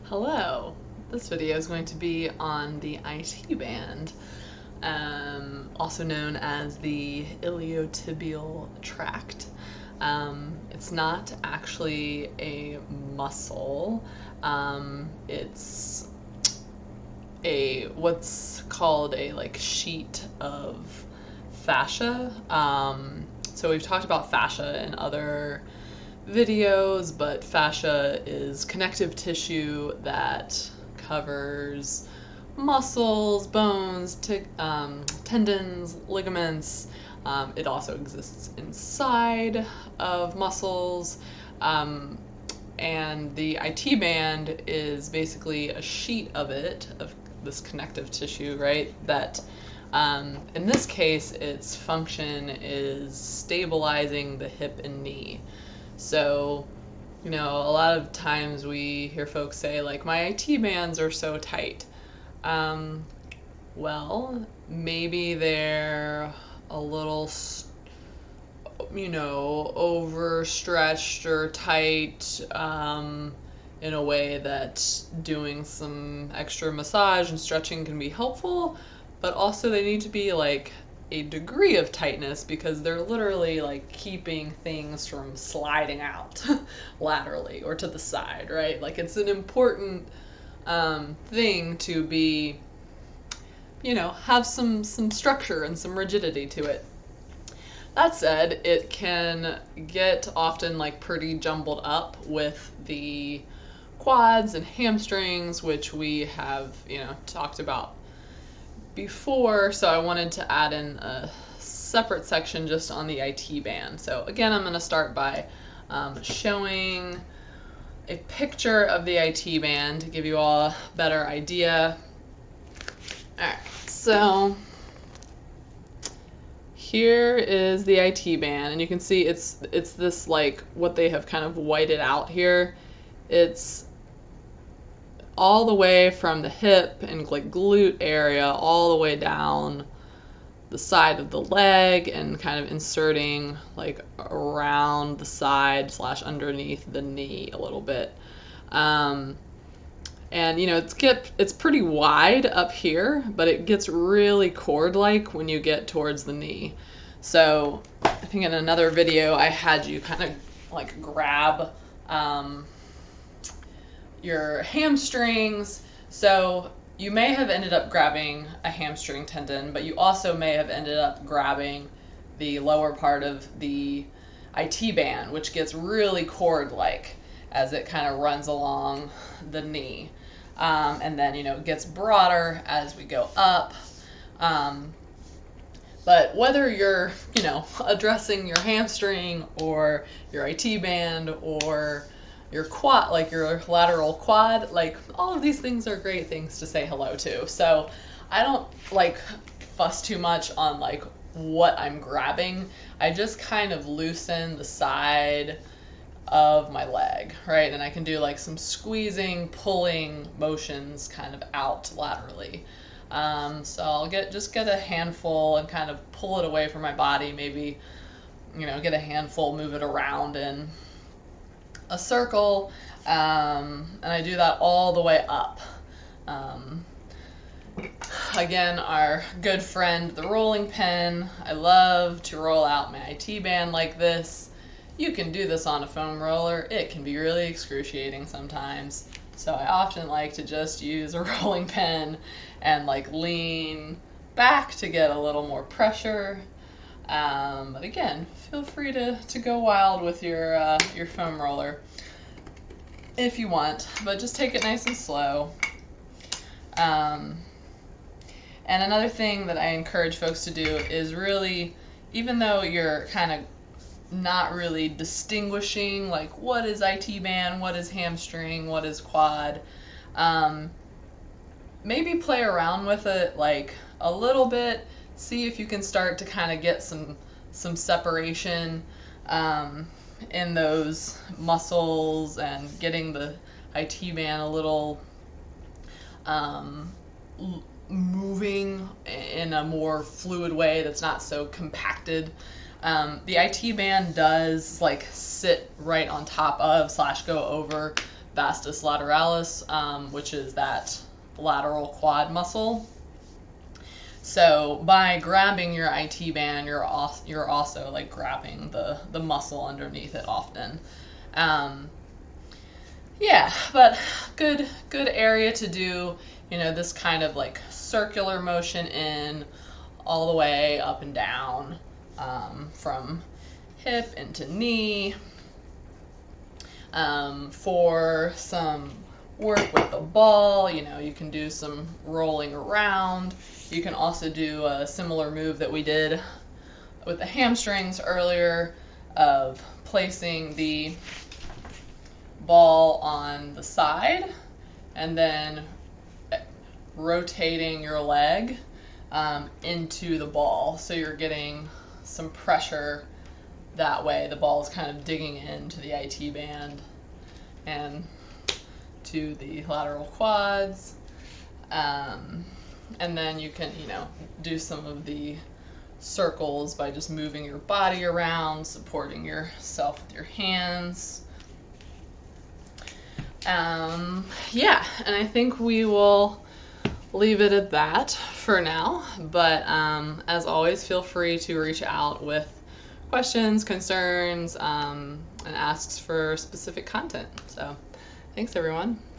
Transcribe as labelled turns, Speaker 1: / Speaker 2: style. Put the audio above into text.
Speaker 1: Hello. This video is going to be on the IT band, also known as the iliotibial tract. It's not actually a muscle. It's what's called a sheet of fascia. So we've talked about fascia in other videos, but fascia is connective tissue that covers muscles, bones, tendons, ligaments. It also exists inside of muscles. And the IT band is basically a sheet of it, of this connective tissue, right? That in this case, its function is stabilizing the hip and knee. So, a lot of times we hear folks say, like, my IT bands are so tight. Well, maybe they're a little, overstretched or tight in a way that doing some extra massage and stretching can be helpful, but also they need to be like a degree of tightness because they're literally like keeping things from sliding out laterally or to the side, right? Like it's an important thing to be, have some structure and some rigidity to it. That said, it can get often like pretty jumbled up with the quads and hamstrings, which we have, talked about before, so I wanted to add in a separate section just on the IT band. So again, I'm going to start by showing a picture of the IT band to give you all a better idea. Alright, so here is the IT band, and you can see it's this like what they have kind of whited out here. It's all the way from the hip and like glute area all the way down the side of the leg and kind of inserting like around the side / underneath the knee a little bit. And it's pretty wide up here, but it gets really cord-like when you get towards the knee. So I think in another video I had you kind of like grab your hamstrings. So you may have ended up grabbing a hamstring tendon, but you also may have ended up grabbing the lower part of the IT band, which gets really cord-like as it kind of runs along the knee. And then, it gets broader as we go up. But whether you're, addressing your hamstring or your IT band or your quad, like your lateral quad, like all of these things are great things to say hello to. So I don't like fuss too much on like what I'm grabbing. I just kind of loosen the side of my leg, right? And I can do like some squeezing, pulling motions kind of out laterally. So I'll just get a handful and kind of pull it away from my body, maybe, get a handful, move it around in a circle, and I do that all the way up. Again, our good friend, the rolling pin. I love to roll out my IT band like this. You can do this on a foam roller. It can be really excruciating sometimes. So I often like to just use a rolling pin and like lean back to get a little more pressure. But again, feel free to go wild with your foam roller if you want, but just take it nice and slow. And another thing that I encourage folks to do is really, even though you're kind of not really distinguishing like what is IT band, what is hamstring, what is quad, maybe play around with it like a little bit, see if you can start to kind of get some separation in those muscles and getting the IT band a little moving in a more fluid way that's not so compacted. The IT band does like sit right on top of / go over vastus lateralis, which is that lateral quad muscle. So by grabbing your IT band, you're also like grabbing the muscle underneath it often. Yeah, but good area to do, this kind of like circular motion in all the way up and down, from hip into knee. For some work with the ball, you can do some rolling around. You can also do a similar move that we did with the hamstrings earlier of placing the ball on the side and then rotating your leg into the ball, so you're getting some pressure that way. The ball is kind of digging into the IT band and to the lateral quads, and then you can do some of the circles by just moving your body around, supporting yourself with your hands. Yeah, and I think we will leave it at that for now, but as always, feel free to reach out with questions, concerns, and asks for specific content. So thanks, everyone.